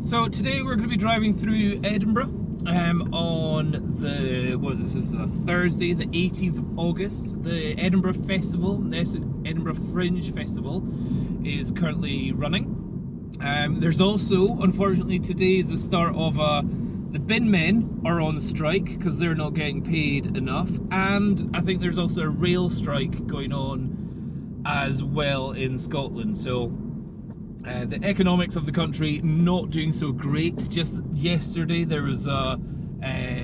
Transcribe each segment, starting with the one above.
So today we're going to be driving through Edinburgh on the, what is this, this is a Thursday, the 18th of August. The Edinburgh Festival, the Edinburgh Fringe Festival is currently running. There's also, unfortunately, today is the start of the bin men are on strike because they're not getting paid enough, and I think there's also a rail strike going on as well in Scotland. So the economics of the country not doing so great. Just yesterday there was a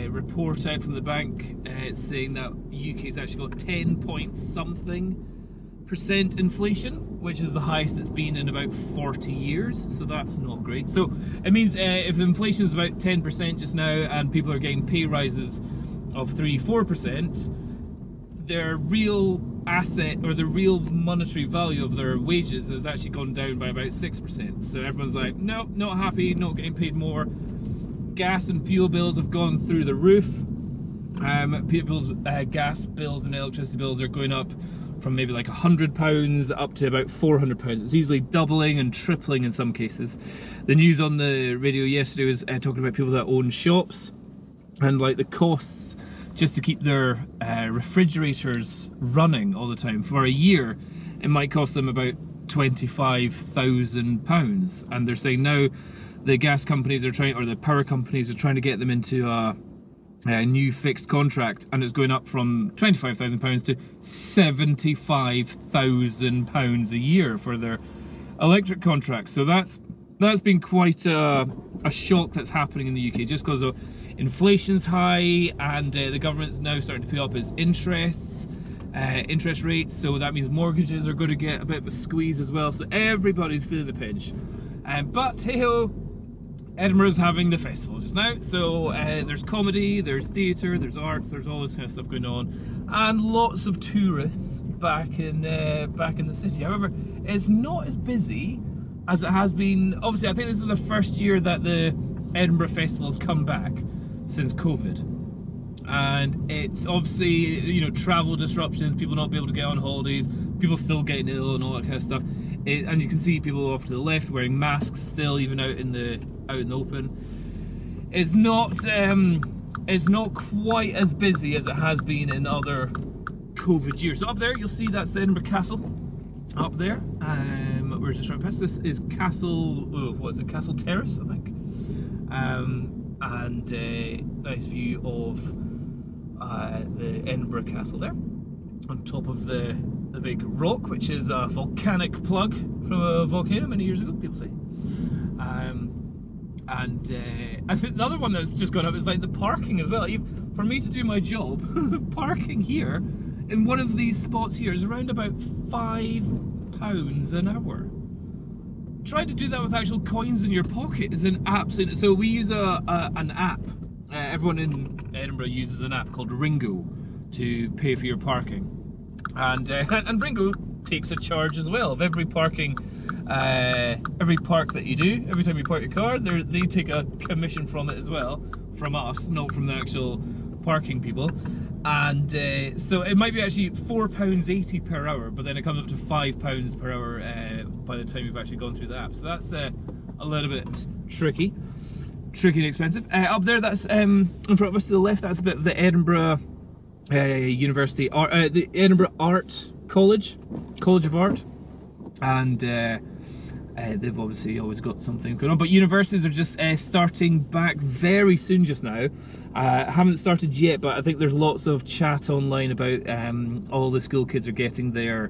report out from the bank saying that UK's actually got 10 point something % inflation, which is the highest it's been in about 40 years, so that's not great. So it means if inflation is about 10% just now and people are getting pay rises of 3-4%, their real asset or the real monetary value of their wages has actually gone down by about 6%. So everyone's like, nope, not happy, not getting paid more. Gas and fuel bills have gone through the roof. People's gas bills and electricity bills are going up from maybe like £100 up to about £400. It's easily doubling and tripling in some cases. The news on the radio yesterday was talking about people that own shops and like the costs just to keep their refrigerators running all the time. For a year, it might cost them about £25,000. And they're saying now the gas companies are trying, or the power companies are trying to get them into a new fixed contract, and it's going up from £25,000 to £75,000 a year for their electric contracts. So that's been quite a shock that's happening in the UK, just because of inflation's high, and the government's now starting to pay up its interest rates. So that means mortgages are going to get a bit of a squeeze as well. So everybody's feeling the pinch. But hey ho, Edinburgh's having the festival just now, so there's comedy, there's theatre, there's arts, there's all this kind of stuff going on, and lots of tourists back in the city. However, it's not as busy as it has been. Obviously, I think this is the first year that the Edinburgh Festival has come back since COVID, and it's obviously, you know, travel disruptions, people not being able to get on holidays, people still getting ill and all that kind of stuff. And you can see people off to the left wearing masks still, even out in the open. It's not quite as busy as it has been in other COVID years. So up there you'll see that's the Edinburgh Castle. Up there, we're just right past. This is Castle. Oh, what is it? Castle Terrace, I think. And nice view of the Edinburgh Castle there, on top of the big rock, which is a volcanic plug from a volcano many years ago, people say. I think the other one that's just gone up is like the parking as well. For me to do my job, parking here in one of these spots here is around about £5 an hour. Trying to do that with actual coins in your pocket is an absolute. So we use an app. Everyone in Edinburgh uses an app called Ringo to pay for your parking, and Ringo takes a charge as well of every park that you do. Every time you park your car, they take a commission from it as well, from us, not from the actual parking people. And so it might be actually £4.80 per hour, but then it comes up to £5 per hour by the time you've actually gone through the app. So that's a little bit tricky and expensive. Up there, that's in front of us to the left, that's a bit of the Edinburgh University, the Edinburgh Art College of Art, and they've obviously always got something going on. But universities are just starting back very soon just now. Haven't started yet, but I think there's lots of chat online about all the school kids are getting their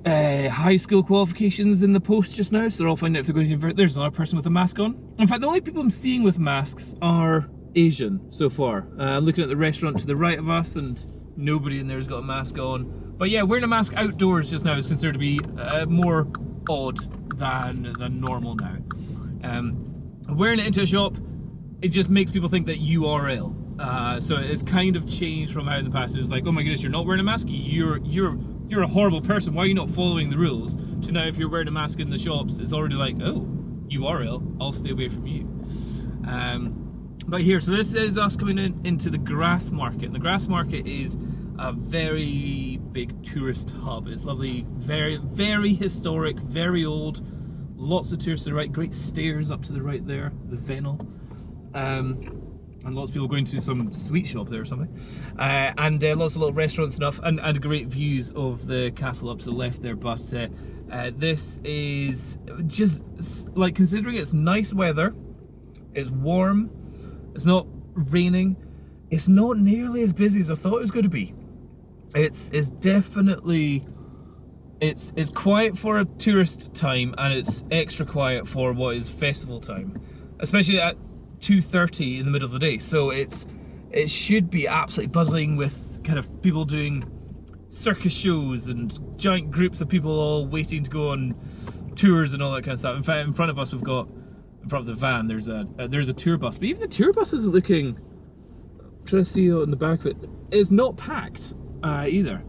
high school qualifications in the post just now, so they're all finding out if they're going to university. There's another person with a mask on. In fact, the only people I'm seeing with masks are Asian so far. I'm looking at the restaurant to the right of us, and nobody in there has got a mask on. But yeah, wearing a mask outdoors just now is considered to be more odd than normal now. Wearing it into a shop, it just makes people think that you are ill. So it's kind of changed from how in the past it was like, oh my goodness, you're not wearing a mask, you're a horrible person, why are you not following the rules? To now, if you're wearing a mask in the shops, it's already like, oh, you are ill, I'll stay away from you. But here, so this is us coming into the Grass Market. And the Grass Market is a very big tourist hub. It's lovely, very, very historic, very old, Lots of tourists to the right, great stairs up to the right there, the Venel. And lots of people going to some sweet shop there or something. And lots of little restaurants and stuff, and great views of the castle up to the left there. But this is just, like, considering it's nice weather, it's warm, it's not raining, it's not nearly as busy as I thought it was going to be. It's definitely, it's quiet for a tourist time, and it's extra quiet for what is festival time, especially at 2:30 in the middle of the day. So it should be absolutely buzzing with kind of people doing circus shows and giant groups of people all waiting to go on tours and all that kind of stuff. In fact, in front of us, we've got, in front of the van, there's a tour bus, but even the tour bus isn't looking, I'm trying to see in the back of it, it's not packed either.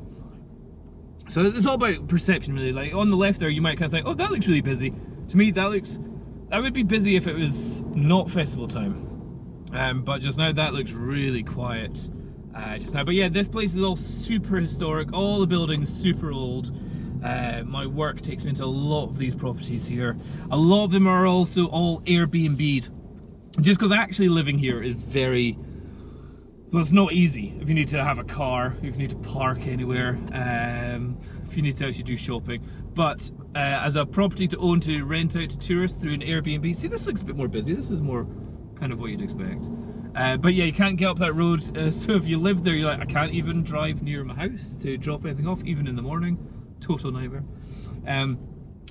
So it's all about perception, really. Like on the left there, you might kind of think, oh, that looks really busy. To me, that would be busy if it was not festival time. But just now, that looks really quiet just now. But yeah, this place is all super historic. All the buildings super old. My work takes me into a lot of these properties here. A lot of them are also all Airbnb'd. Just because actually living here is very, well, it's not easy. If you need to have a car, if you need to park anywhere, if you need to actually do shopping. But as a property to own, to rent out to tourists through an Airbnb, see, this looks a bit more busy. This is more kind of what you'd expect. But yeah, you can't get up that road. So if you live there, you're like, I can't even drive near my house to drop anything off, even in the morning. Total nightmare.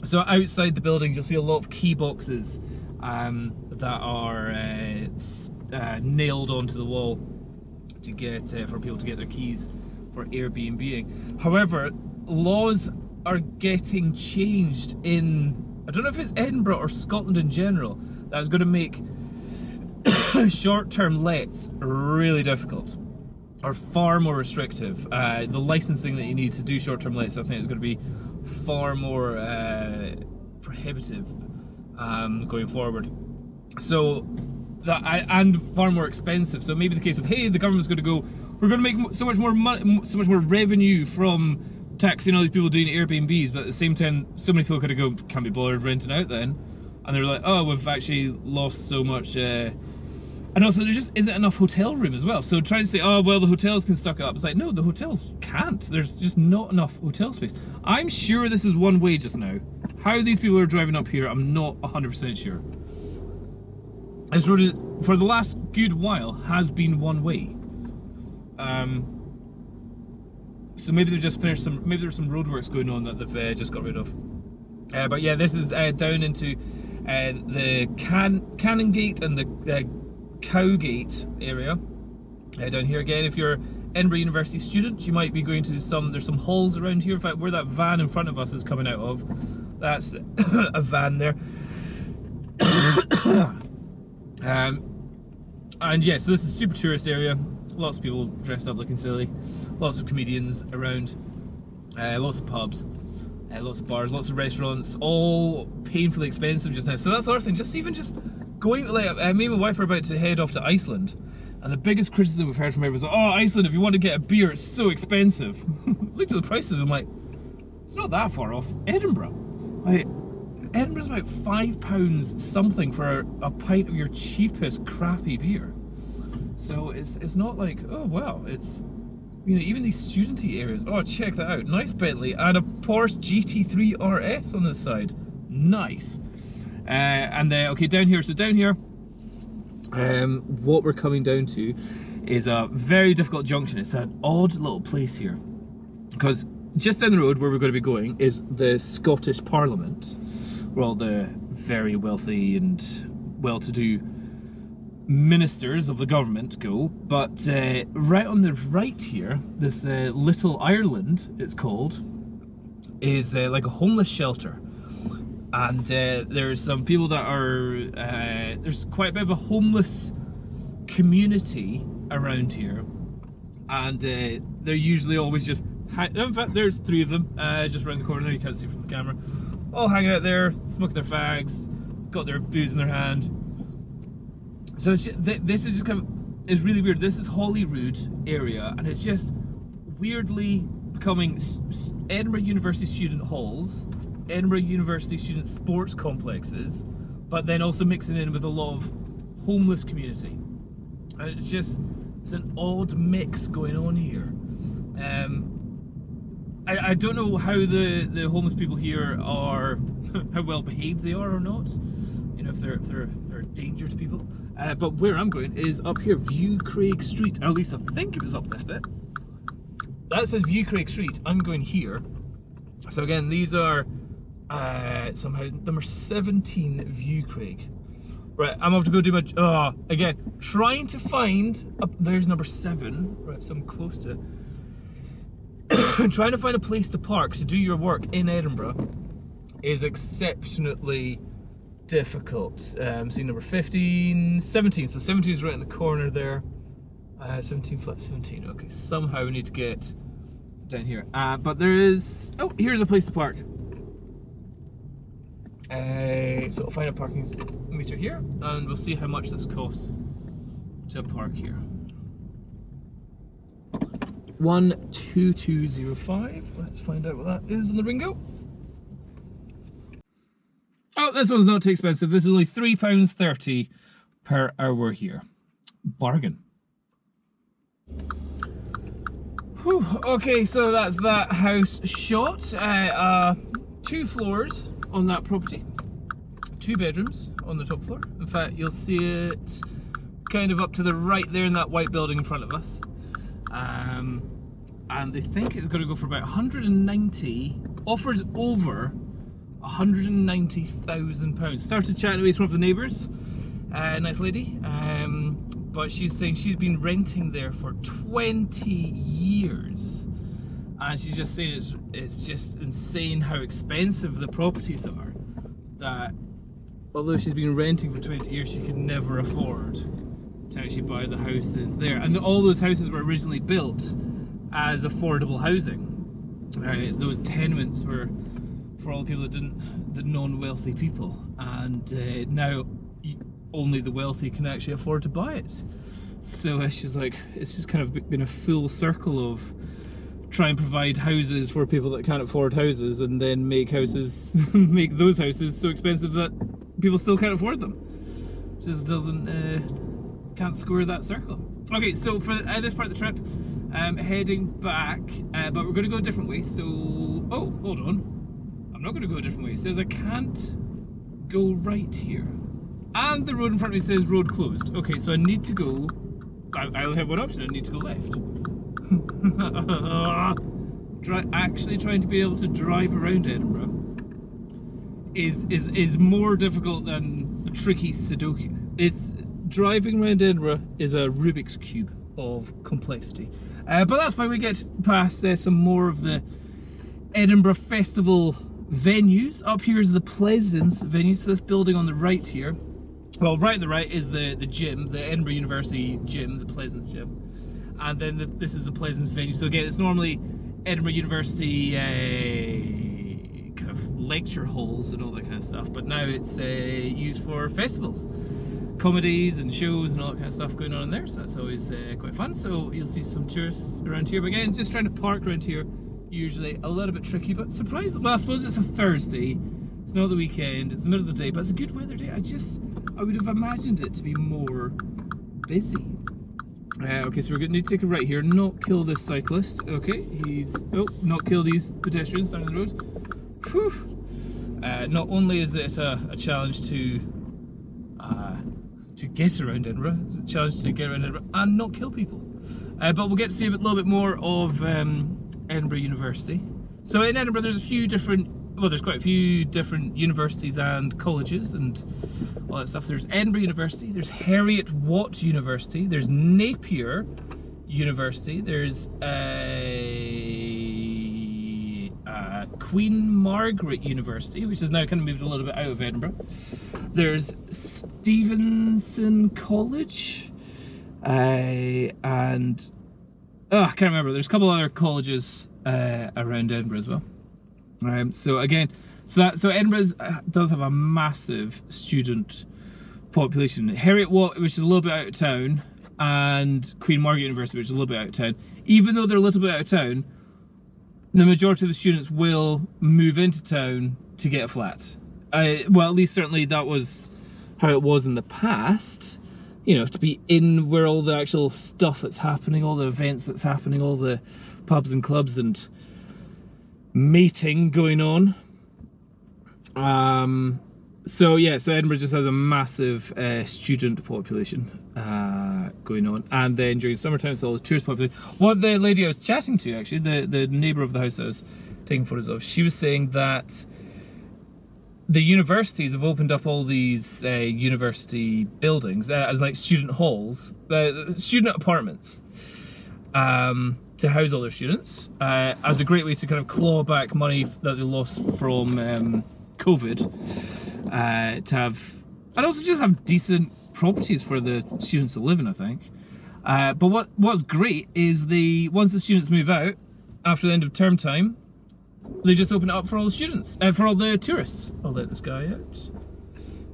So outside the buildings, you'll see a lot of key boxes that are nailed onto the wall to get for people to get their keys for Airbnb-ing. However, laws are getting changed in, I don't know if it's Edinburgh or Scotland in general, that's going to make short-term lets really difficult, or far more restrictive. The licensing that you need to do short-term lets, I think, is going to be far more prohibitive going forward. So that, and far more expensive. So maybe the case of, hey, the government's going to go, we're going to make so much more money, so much more revenue from taxing all these people doing Airbnbs, but at the same time, so many people could go, can't be bothered renting out then, and they're like, oh, we've actually lost so much. And also, there just isn't enough hotel room as well. So trying to say, oh, well, the hotels can suck it up. It's like, no, the hotels can't. There's just not enough hotel space. I'm sure this is one way just now. How these people are driving up here, I'm not 100% sure. This road, for the last good while, has been one way. So maybe they've just finished some, maybe there's some roadworks going on that they've just got rid of. But yeah, this is down into the Canongate and the Cowgate area. Down here again, if you're Edinburgh University student, you might be going to there's some halls around here. In fact, where that van in front of us is coming out of, that's a van there. And yeah, so this is a super tourist area. Lots of people dressed up looking silly. Lots of comedians around. Lots of pubs. Lots of bars, lots of restaurants, all painfully expensive just now. So that's the other thing, just going, like, me and my wife are about to head off to Iceland, and the biggest criticism we've heard from everyone is, oh, Iceland, if you want to get a beer, it's so expensive. Looked at the prices, I'm like, it's not that far off Edinburgh. Like, Edinburgh's about £5 something for a pint of your cheapest crappy beer. So it's not like, oh wow, it's, you know, even these studenty areas. Oh, check that out, nice Bentley and a Porsche GT3 RS on this side, nice. And okay, down here, so down here, what we're coming down to is a very difficult junction. It's an odd little place here, because just down the road where we're going to be going is the Scottish Parliament, where all the very wealthy and well-to-do ministers of the government go. But right on the right here, this Little Ireland, it's called, is like a homeless shelter. And there's some people that are, there's quite a bit of a homeless community around here. And they're usually always just, in fact, there's 3 of them just around the corner there, you can't see from the camera. All hanging out there, smoking their fags, got their booze in their hand. So it's just, this is just kind of, it's really weird. This is Holyrood area, and it's just weirdly becoming Edinburgh University student halls Edinburgh University student sports complexes, but then also mixing in with a lot of homeless community. And it's an odd mix going on here. I don't know how the homeless people here are, how well behaved they are or not. You know, if they're a danger to people. But where I'm going is up here, View Craig Street. Or at least I think it was up this bit. That says View Craig Street. I'm going here. So again, these are somehow number 17 View Craig. Right, I'm off to go do my. Again, trying to find. There's number 7. Right, so I'm close to it. Trying to find a place to park to do your work in Edinburgh is exceptionally difficult. See number 15, 17. So 17 is right in the corner there. 17 flat 17. Okay, somehow we need to get down here. But there is. Oh, here's a place to park. So I'll find a parking meter here, and we'll see how much this costs to park here. 12205. Let's find out what that is on the Ringo. Oh, this one's not too expensive. This is only £3.30 per hour here. Bargain. Whew. Okay, so that's that house shot. 2 floors on that property. 2 bedrooms on the top floor. In fact, you'll see it kind of up to the right there in that white building in front of us. And they think it's going to go for about 190, offers over £190,000. Started chatting away to one of the neighbours, nice lady, but she's saying she's been renting there for 20 years. And she's just saying it's just insane how expensive the properties are, that although she's been renting for 20 years, she could never afford to actually buy the houses there. And all those houses were originally built as affordable housing. Those tenements were for all the people the non-wealthy people, and now only the wealthy can actually afford to buy it. So she's like, it's just kind of been a full circle of try and provide houses for people that can't afford houses, and then make houses, make those houses so expensive that people still can't afford them. Just can't square that circle. Okay, so for this part of the trip, heading back, but we're going to go a different way. So, oh, hold on, I'm not going to go a different way. It says I can't go right here, and the road in front of me says road closed. Okay, so I need to go. I only have one option. I need to go left. Actually trying to be able to drive around Edinburgh is more difficult than a tricky Sudoku. It's driving around Edinburgh is a Rubik's Cube of complexity. But that's fine. We get past some more of the Edinburgh Festival venues. Up here is the Pleasance venue. So this building on the right here, well, right on the right is the gym, the Edinburgh University gym, the Pleasance gym. And then this is the Pleasance venue. So again, it's normally Edinburgh University kind of lecture halls and all that kind of stuff, but now it's used for festivals, comedies and shows and all that kind of stuff going on in there. So that's always quite fun. So you'll see some tourists around here. But again, just trying to park around here, usually a little bit tricky, but surprised. Well, I suppose it's a Thursday. It's not the weekend. It's the middle of the day, but it's a good weather day. I would have imagined it to be more busy. Okay, so we're going to need to take a right here, not kill this cyclist. Okay, not kill these pedestrians down the road. Whew. Not only is it a challenge to get around Edinburgh, it's a challenge to get around Edinburgh and not kill people. But we'll get to see a little bit more of Edinburgh University. So in Edinburgh, there's there's quite a few different universities and colleges and all that stuff. There's Edinburgh University, there's Heriot Watt University, there's Napier University, there's Queen Margaret University, which has now kind of moved a little bit out of Edinburgh. There's Stevenson College, and I can't remember. There's a couple other colleges around Edinburgh as well. So Edinburgh does have a massive student population. Heriot Watt, which is a little bit out of town, and Queen Margaret University, which is a little bit out of town. Even though they're a little bit out of town, the majority of the students will move into town to get a flat. Well, at least certainly that was how it was in the past. You know, to be in where all the actual stuff that's happening, all the events that's happening, all the pubs and clubs and mating going on. So yeah, so Edinburgh just has a massive student population going on, and then during summertime it's all the tourist population. What the lady I was chatting to, actually, the neighbour of the house I was taking photos of, she was saying that the universities have opened up all these university buildings as like student halls, student apartments, to house all their students, as a great way to kind of claw back money that they lost from COVID, to have, and also just have decent properties for the students to live in, I think. But what's great is once the students move out after the end of term time, they just open it up for all the students, for all the tourists. I'll let this guy out.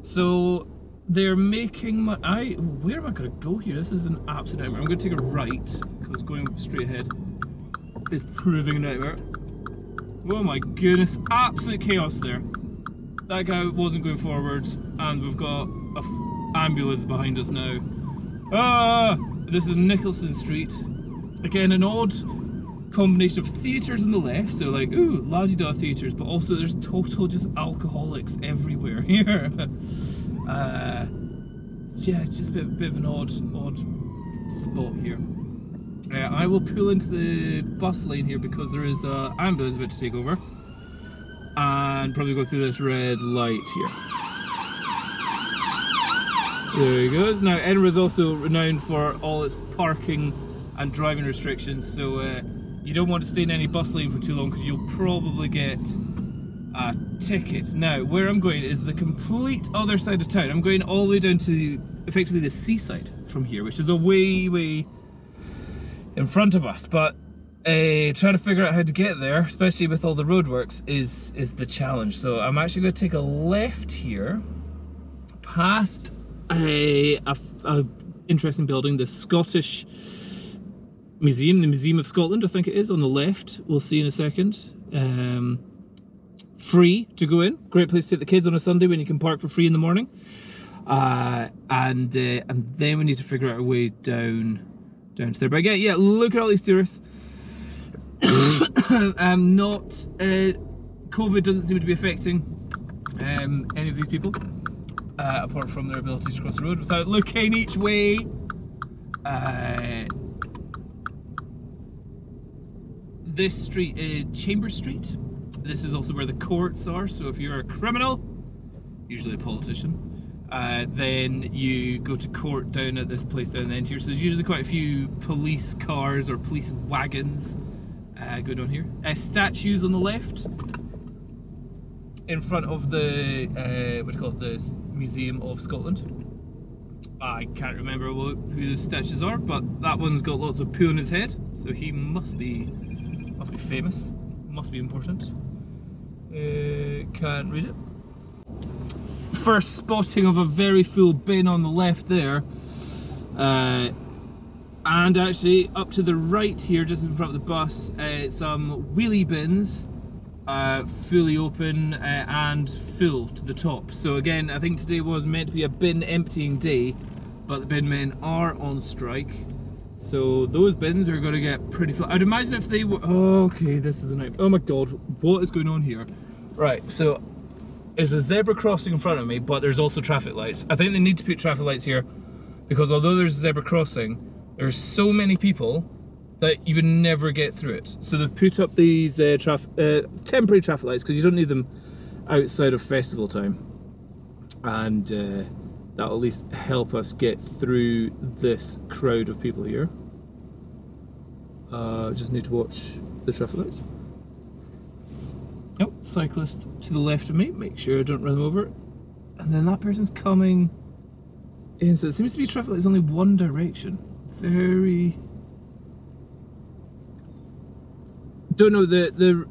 So they're making where am I going to go here? This is an absolute nightmare. I'm going to take a right, because going straight ahead is proving a nightmare. Oh my goodness, absolute chaos there. That guy wasn't going forward, and we've got an ambulance behind us now. This is Nicholson Street. Again, an odd combination of theatres on the left, so like, ooh, la-di-da theatres, but also there's total just alcoholics everywhere here. Yeah, it's just a bit of an odd spot here. I will pull into the bus lane here because there is an ambulance about to take over, and probably go through this red light here. There he goes. Now, Edinburgh is also renowned for all its parking and driving restrictions, so you don't want to stay in any bus lane for too long because you'll probably get a ticket. Now, where I'm going is the complete other side of town. I'm going all the way down to effectively the seaside from here, which is a way in front of us. But trying to figure out how to get there, especially with all the roadworks, is the challenge. So I'm actually going to take a left here, past a interesting building, the Scottish Museum, the Museum of Scotland, I think it is, on the left. We'll see in a second. Free to go in. Great place to take the kids on a Sunday when you can park for free in the morning. And then we need to figure out a way down to there. But again, yeah, look at all these tourists. COVID doesn't seem to be affecting any of these people, apart from their ability to cross the road without looking each way. This street is Chambers Street. This is also where the courts are, so if you're a criminal, usually a politician, then you go to court down at this place down the end here. So there's usually quite a few police cars or police wagons going on here. Statues on the left, in front of the, what do you call it, the Museum of Scotland. I can't remember who the statues are, but that one's got lots of poo on his head, so he must be famous, must be important. Can't read it. First spotting of a very full bin on the left there, and actually up to the right here, just in front of the bus, some wheelie bins, fully open and full to the top. So again, I think today was meant to be a bin emptying day, but the bin men are on strike. So those bins are going to get pretty full. I'd imagine if they were... Oh, okay, this is a night. Oh my god, what is going on here? Right, so there's a zebra crossing in front of me, but there's also traffic lights. I think they need to put traffic lights here because although there's a zebra crossing, there's so many people that you would never get through it. So they've put up these temporary traffic lights because you don't need them outside of festival time. And that'll at least help us get through this crowd of people here. Just need to watch the traffic lights. Oh, cyclist to the left of me, make sure I don't run them over. And then that person's coming in, so it seems to be traffic lights only one direction. Very... Don't know, the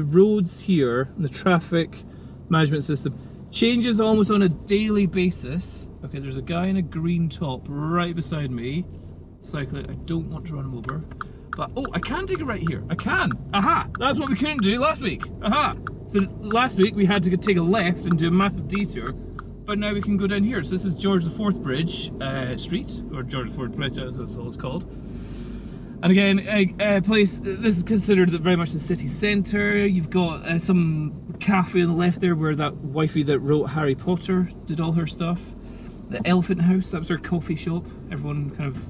roads here, the traffic management system changes almost on a daily basis. Okay, there's a guy in a green top right beside me, cycling. I don't want to run him over. But, oh, I can take it right here. I can. Aha! That's what we couldn't do last week. Aha! So last week we had to take a left and do a massive detour, but now we can go down here. So this is George IV Bridge Street, or George IV Bridge, that's what it's called. And again, a place, this is considered very much the city centre. You've got some cafe on the left there where that wifey that wrote Harry Potter did all her stuff. The Elephant House, that was her coffee shop. Everyone kind of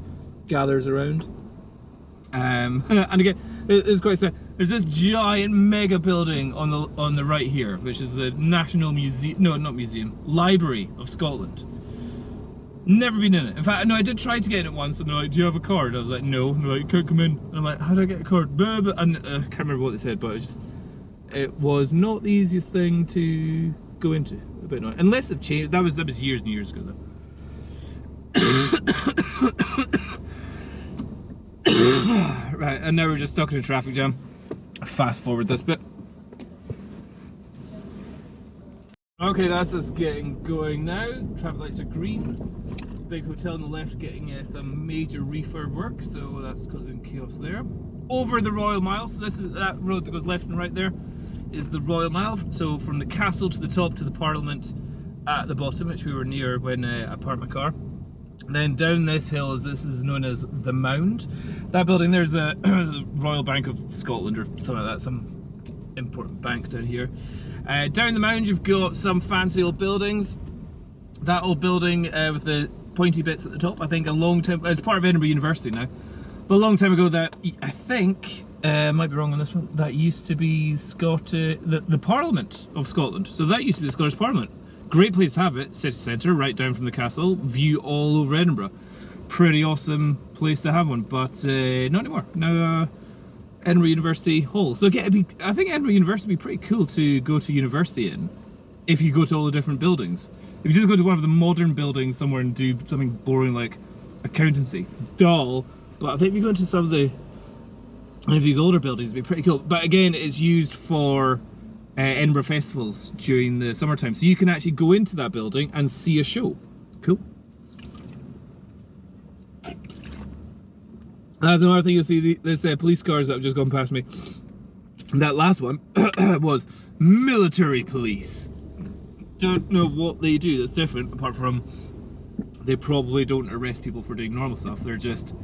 gathers around. And again, it's quite sad. There's this giant mega building on the right here, which is the National Museum, no, not museum, Library of Scotland. Never been in it. In fact, no, I did try to get in it once, and they're like, "Do you have a card?" I was like, "No." And they're like, "You can't come in." And I'm like, "How do I get a card?" Blah, blah. And I can't remember what they said, but it was not the easiest thing to go into. A bit annoying. Unless they've changed. That was years and years ago, though. Right, and now we're just stuck in a traffic jam. Fast forward this bit. Okay, that's us getting going now. Traffic lights are green. Big hotel on the left getting some major refurb work, so that's causing chaos there. Over the Royal Mile, so this is that road that goes left and right there, is the Royal Mile. So from the castle to the top to the Parliament at the bottom, which we were near when I parked my car. Then down this hill, this is known as the Mound. That building, there's a Royal Bank of Scotland or something like that, some important bank down here. Down the Mound you've got some fancy old buildings. That old building with the pointy bits at the top, I think a long time, it's part of Edinburgh University now, but a long time ago that, I think, might be wrong on this one, that used to be the Parliament of Scotland. So that used to be the Scottish Parliament. Great place to have it, city centre, right down from the castle, view all over Edinburgh. Pretty awesome place to have one, but not anymore. Now Edinburgh University Hall. So again, I think Edinburgh University would be pretty cool to go to university in, if you go to all the different buildings. If you just go to one of the modern buildings somewhere and do something boring like accountancy, dull, but I think if you go into some of these older buildings, it'd be pretty cool. But again, it's used for Edinburgh festivals during the summertime, so you can actually go into that building and see a show. Cool. That's another thing you'll see, there's police cars that have just gone past me. And that last one was military police. Don't know what they do that's different, apart from they probably don't arrest people for doing normal stuff. They're just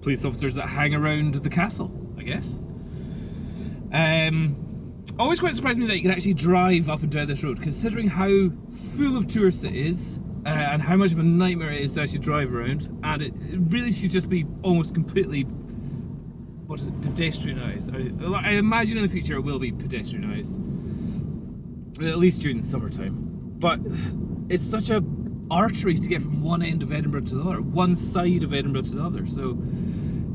police officers that hang around the castle, I guess. Always quite surprised me that you can actually drive up and down this road, considering how full of tourists it is, and how much of a nightmare it is to actually drive around. And it really should just be almost completely, what is it, pedestrianised. I imagine in the future it will be pedestrianised, at least during the summertime. But it's such a artery to get from one end of Edinburgh to the other, one side of Edinburgh to the other. So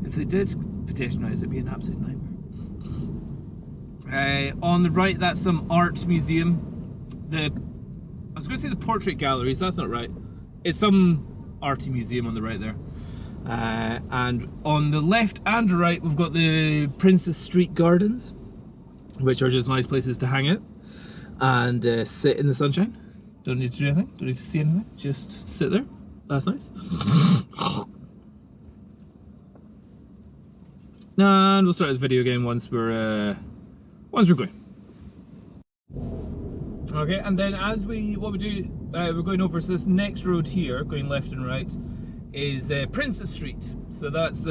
if they did pedestrianise, it'd be an absolute nightmare. On the right, that's some art museum. I was going to say the portrait galleries, that's not right. It's some arty museum on the right there. And on the left and right, we've got the Princess Street Gardens, which are just nice places to hang out and sit in the sunshine. Don't need to do anything, don't need to see anything, just sit there. That's nice. And we'll start this video again once we're going. Okay, and then what we do, we're going over, so this next road here, going left and right, is Princess Street. So that's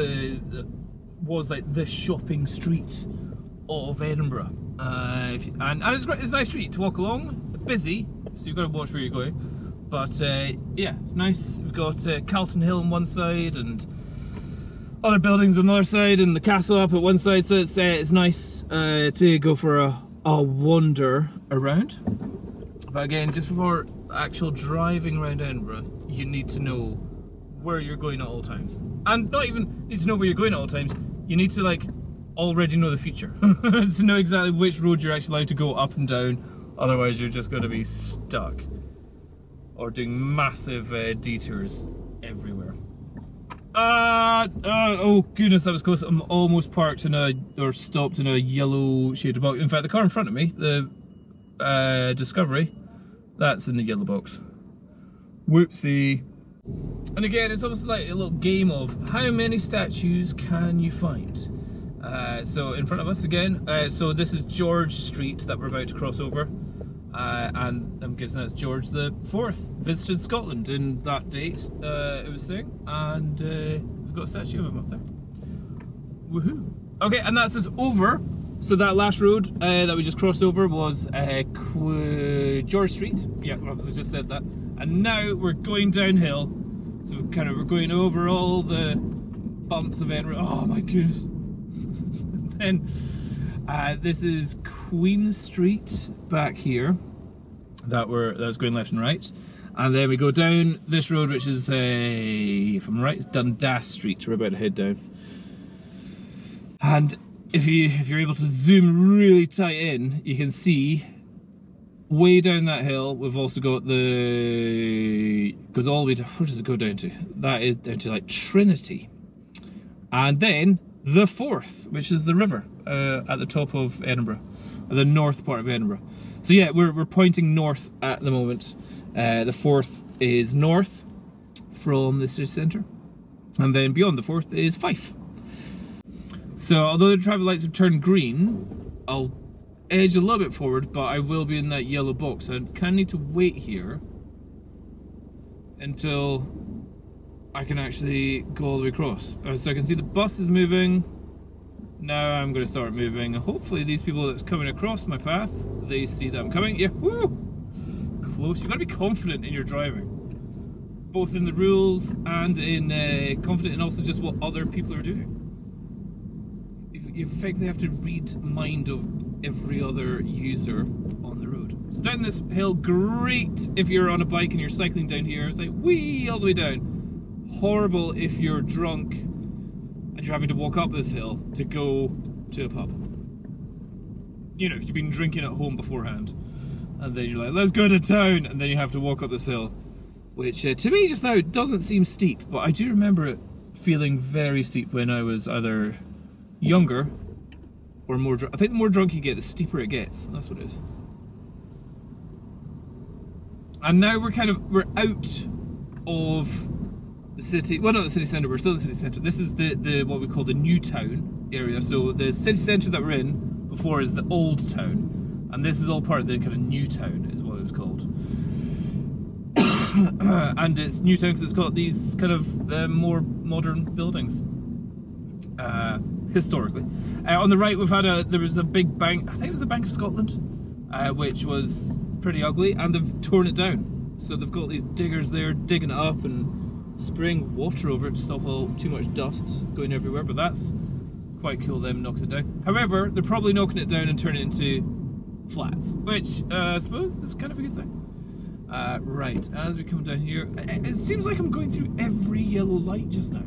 was like the shopping street of Edinburgh. And it's a nice street to walk along, busy, so you've got to watch where you're going. But yeah, it's nice. We've got Calton Hill on one side and other buildings on the other side, and the castle up at one side, so it's nice to go for a wander around. But again, just before actual driving around Edinburgh, you need to know where you're going at all times. And not even need to know where you're going at all times, you need to like already know the future to know exactly which road you're actually allowed to go up and down, otherwise you're just going to be stuck or doing massive detours everywhere. Oh goodness, that was close. I'm almost parked or stopped in a yellow shaded box. In fact, the car in front of me, the Discovery, that's in the yellow box. Whoopsie. And again, it's almost like a little game of how many statues can you find? So in front of us again, so this is George Street that we're about to cross over, and I'm guessing that's George the IV visited Scotland in that date, it was saying, and we've got a statue of him up there. Woohoo! Okay, and that's us over. So that last road that we just crossed over was George Street. Yeah, obviously just said that. And now we're going downhill. So we're going over all the bumps of Edinburgh. Oh my goodness. Then this is Queen Street back here. That's going left and right. And then we go down this road, which is if I'm right, it's Dundas Street. We're about to head down. And if you're able to zoom really tight in, you can see way down that hill we've also got goes all the way to, where does it go down to? That is down to like Trinity. And then the Forth, which is the river at the top of Edinburgh, the north part of Edinburgh. So yeah, we're pointing north at the moment. The Forth is north from the city centre, and then beyond the Forth is Fife. So although the traffic lights have turned green, I'll edge a little bit forward, but I will be in that yellow box. I kind of need to wait here until I can actually go all the way across. So I can see the bus is moving. Now I'm going to start moving. Hopefully these people that's coming across my path, they see that I'm coming. Yeah, woo! Close. You've got to be confident in your driving. Both in the rules and in confident in also just what other people are doing. You effectively have to read mind of every other user on the road. So down this hill, great if you're on a bike and you're cycling down here. It's like whee all the way down. Horrible if you're drunk and you're having to walk up this hill to go to a pub. You know, if you've been drinking at home beforehand and then you're like, let's go to town, and then you have to walk up this hill, which to me just now doesn't seem steep, but I do remember it feeling very steep when I was either younger or more drunk. I think the more drunk you get, the steeper it gets. That's what it is. And now we're out of the city. Well, not the city centre. We're still in the city centre. This is the what we call the new town area. So the city centre that we're in before is the old town, and this is all part of the kind of new town, is what it was called. And it's new town because it's got these kind of more modern buildings. Historically. On the right there was a big bank, I think it was the Bank of Scotland, which was pretty ugly, and they've torn it down. So they've got these diggers there digging it up and spraying water over it to stop too much dust going everywhere, but that's quite cool, them knocking it down. However, they're probably knocking it down and turning it into flats, which I suppose is kind of a good thing. Right, as we come down here, it seems like I'm going through every yellow light just now.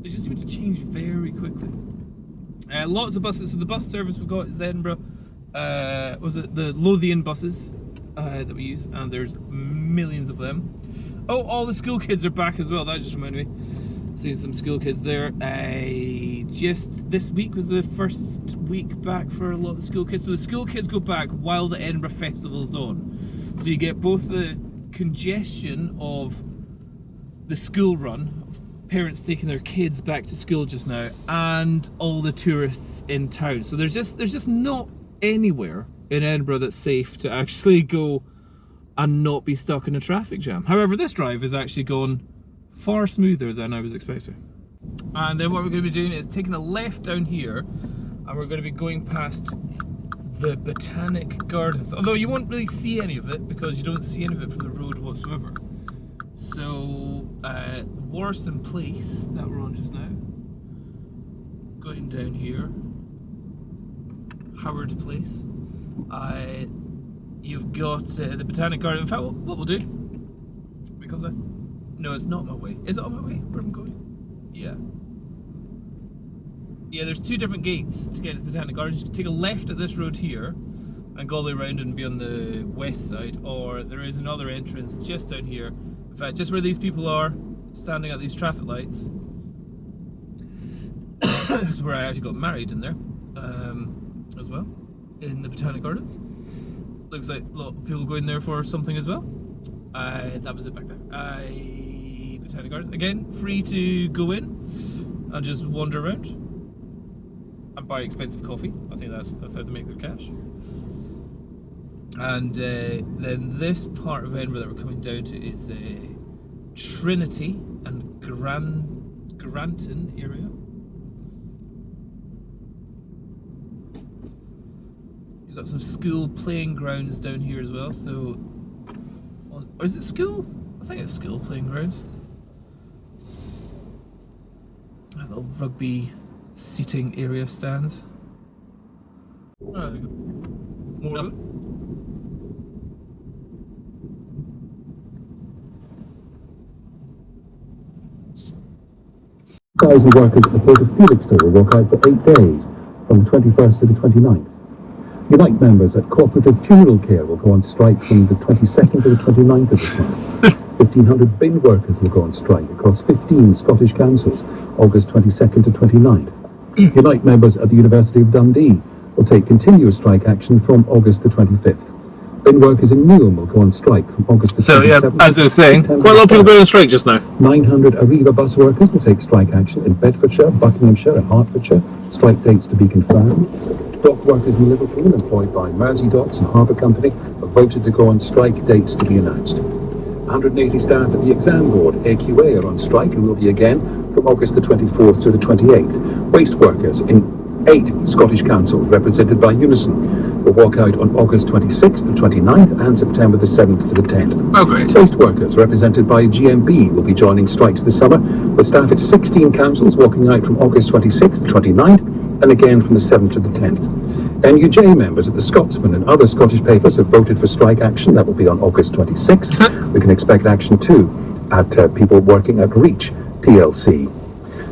They just seem to change very quickly. Lots of buses. So the bus service we've got is the Edinburgh, the Lothian buses that we use, and there's millions of them. Oh, all the school kids are back as well. That just reminded me. Seeing some school kids there. Just this week was the first week back for a lot of the school kids. So the school kids go back while the Edinburgh Festival is on. So you get both the congestion of the school run, of parents taking their kids back to school just now, and all the tourists in town. So there's just not anywhere in Edinburgh that's safe to actually go and not be stuck in a traffic jam. However, this drive is actually gone far smoother than I was expecting. And then what we're going to be doing is taking a left down here, and we're going to be going past the Botanical Gardens. Although you won't really see any of it because you don't see any of it from the road whatsoever. So, Warriston Place that we're on just now. Going down here. Howard Place. You've got the Botanical Garden. In fact, what we'll do, because no, it's not my way. Is it on my way where I'm going? Yeah. Yeah, there's two different gates to get to the Botanical Gardens. You can take a left at this road here and go all the way around and be on the west side, or there is another entrance just down here. In fact, just where these people are, standing at these traffic lights. This is where I actually got married in there, as well, in the Botanical Gardens. Looks like a lot of people going there for something as well. That was it back there. Botanical Gardens. Again, free to go in and just wander around. and buy expensive coffee. I think that's how they make their cash. And then this part of Edinburgh that we're coming down to is Trinity and Granton area. You've got some school playing grounds down here as well. So, or is it school? I think it's school playing grounds. A little rugby seating area stands. Oh, there we go. More of it. Guys and workers at the port of Felixstowe will walk out for 8 days, from the 21st to the 29th. Unite members at Cooperative Funeral Care will go on strike from the 22nd to the 29th of this month. 1,500 bin workers will go on strike across 15 Scottish councils, August 22nd to 29th. Unite members at the University of Dundee will take continuous strike action from August the 25th. Bin workers in Newham will go on strike from August the 27th. So, yeah, as I was saying, quite a lot of people going on strike just now. 900 Arriva bus workers will take strike action in Bedfordshire, Buckinghamshire and Hertfordshire. Strike dates to be confirmed. Dock workers in Liverpool, employed by Mersey Docks and Harbour Company, have voted to go on strike, dates to be announced. 180 staff at the exam board, AQA, are on strike and will be again from August the 24th to the 28th. Waste workers in 8 Scottish councils, represented by Unison, will walk out on August 26th to 29th and September the 7th to the 10th. Oh, great. Waste workers, represented by GMB, will be joining strikes this summer, with staff at 16 councils walking out from August 26th to 29th and again from the 7th to the 10th. NUJ members at the Scotsman and other Scottish papers have voted for strike action. That will be on August 26th. We can expect action too at people working at Reach PLC.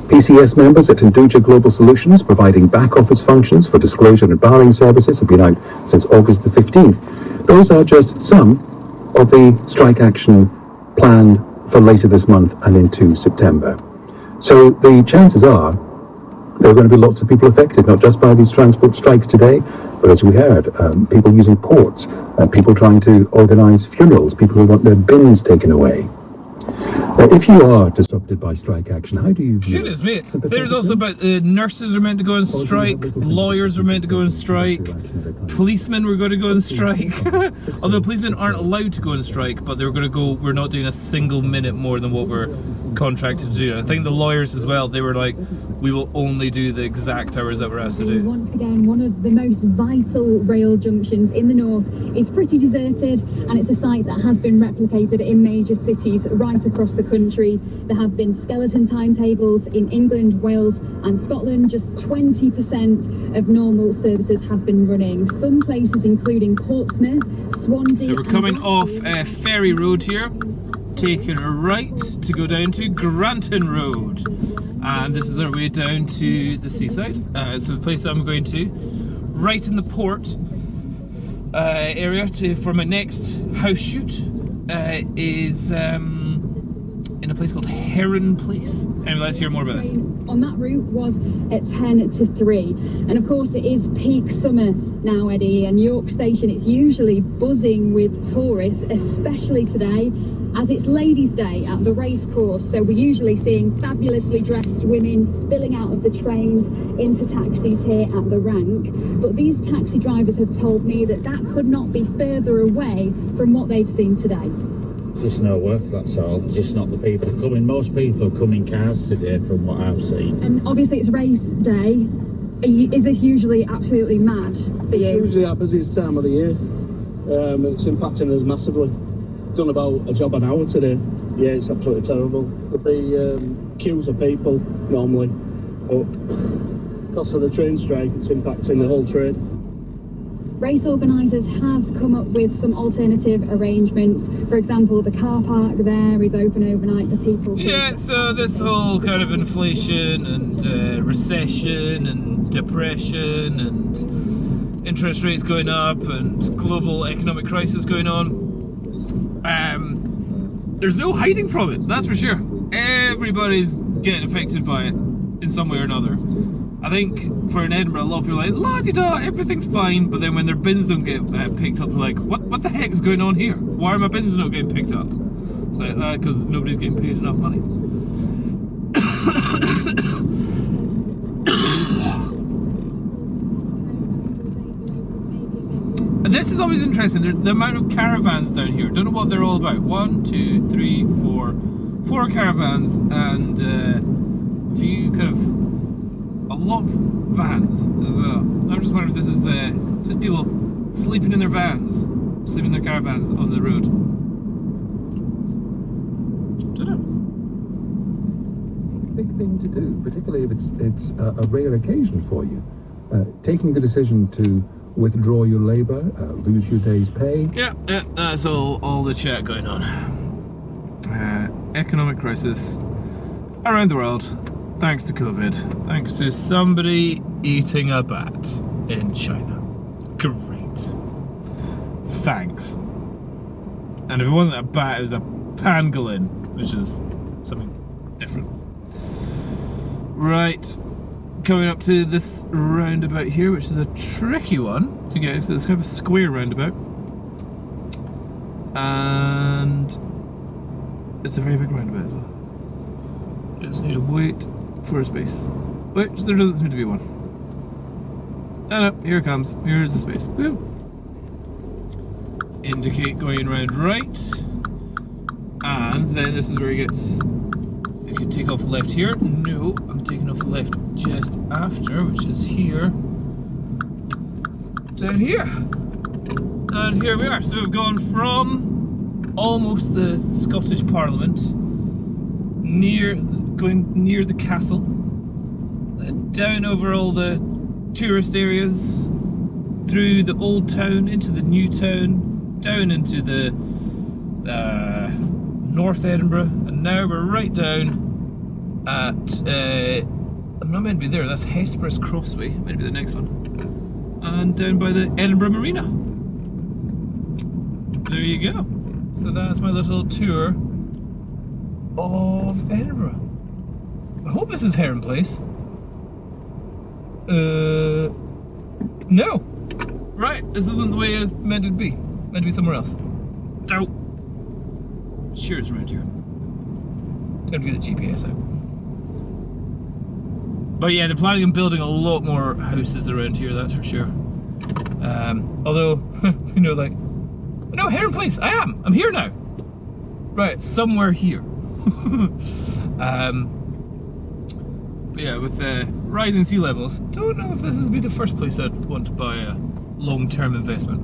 PCS members at Induja Global Solutions, providing back office functions for disclosure and barring services, have been out since August the 15th. Those are just some of the strike action planned for later this month and into September. So the chances are there are going to be lots of people affected, not just by these transport strikes today, but as we heard, people using ports, people trying to organise funerals, people who want their bins taken away. If you are disrupted by strike action, how do you view Goodness me. There's also about nurses are meant to go on strike, lawyers are meant to go on strike, policemen were going to go on strike. Although policemen aren't allowed to go on strike, but they were going to go, we're not doing a single minute more than what we're contracted to do. And I think the lawyers as well, they were like, we will only do the exact hours that we're asked to do. Once again, one of the most vital rail junctions in the north is pretty deserted, and it's a site that has been replicated in major cities right across the country. There have been skeleton timetables in England, Wales and Scotland. Just 20% of normal services have been running. Some places including Portsmouth, Swansea... So we're coming off Ferry Road here, taking a right to go down to Granton Road. And this is our way down to the seaside. So the place that I'm going to, right in the port area for my next house shoot is... in a place called Heron Place. Anyway, let's hear more about this. On that route was at 10 to 3. And of course it is peak summer now, Eddie, and York Station, it's usually buzzing with tourists, especially today, as it's Ladies' Day at the racecourse. So we're usually seeing fabulously dressed women spilling out of the trains into taxis here at the Rank. But these taxi drivers have told me that that could not be further away from what they've seen today. Just no work, that's all. Just not the people coming. Most people come in cars today from what I've seen. And obviously it's race day. Is this usually absolutely mad for you? It's usually our busiest time of the year. It's impacting us massively. Done about a job an hour today. Yeah, it's absolutely terrible. There'll be queues of people normally, but because of the train strike, it's impacting the whole trade. Race organisers have come up with some alternative arrangements. For example, the car park there is open overnight for people to... Yeah, so this whole kind of inflation and recession and depression and interest rates going up and global economic crisis going on, there's no hiding from it, that's for sure. Everybody's getting affected by it in some way or another. I think for in Edinburgh, a lot of people are like, la-di-da, everything's fine, but then when their bins don't get picked up, they're like, what the heck is going on here? Why are my bins not getting picked up? It's like, because nobody's getting paid enough money. This is always interesting. The amount of caravans down here. Don't know what they're all about. 1, 2, 3, 4. 4 caravans and a few kind of a lot of vans as well. I'm just wondering if this is just people sleeping in their vans, sleeping in their caravans on the road. Don't know. Big thing to do, particularly if it's a rare occasion for you. Taking the decision to withdraw your labour, lose your day's pay. Yeah, that's all the chat going on. Economic crisis around the world, thanks to COVID, thanks to somebody eating a bat in China. Great. Thanks. And if it wasn't a bat, it was a pangolin, which is something different. Right. Coming up to this roundabout here, which is a tricky one to get into. It's kind of a square roundabout, and it's a very big roundabout as well. Just need to wait for a space, which there doesn't seem to be one. Oh no, here it comes. Here's the space. Woo. Indicate going around right, and then this is where it gets. You can take off left here. No, I'm taking off left just after, which is here. Down here. And here we are. So we've gone from almost the Scottish Parliament, going near the castle, down over all the tourist areas, through the old town, into the new town, down into the North Edinburgh, and now we're right down at, I'm not meant to be there, that's Hesperus Crossway, meant to be the next one, and down by the Edinburgh Marina. There you go. So that's my little tour of Edinburgh. I hope this is Heron Place. No. Right, this isn't the way it's meant to be. Meant to be somewhere else. Doubt. Sure it's around here. Time to get a GPS out. But yeah, they're planning on building a lot more houses around here, that's for sure. Although, you know, like, no, Heron Place, I'm here now. Right, somewhere here. But yeah, with rising sea levels, don't know if this would be the first place I'd want to buy a long-term investment.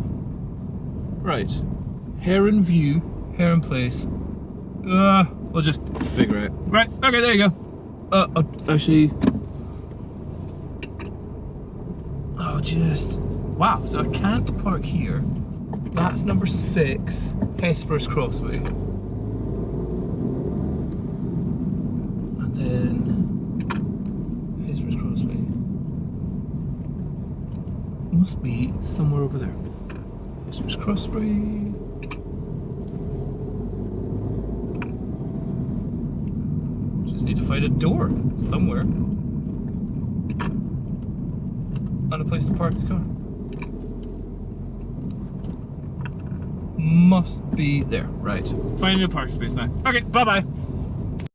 Right, Heron View, Heron Place. We'll just figure it out. Right, okay, there you go. Actually, wow, so I can't park here. That's number 6, Hesperus Crossway. And then Hesperus Crossway must be somewhere over there. Hesperus Crossway. Just need to find a door somewhere. And a place to park the car. Must be there. Right. Finding a parking space now. Okay, bye-bye.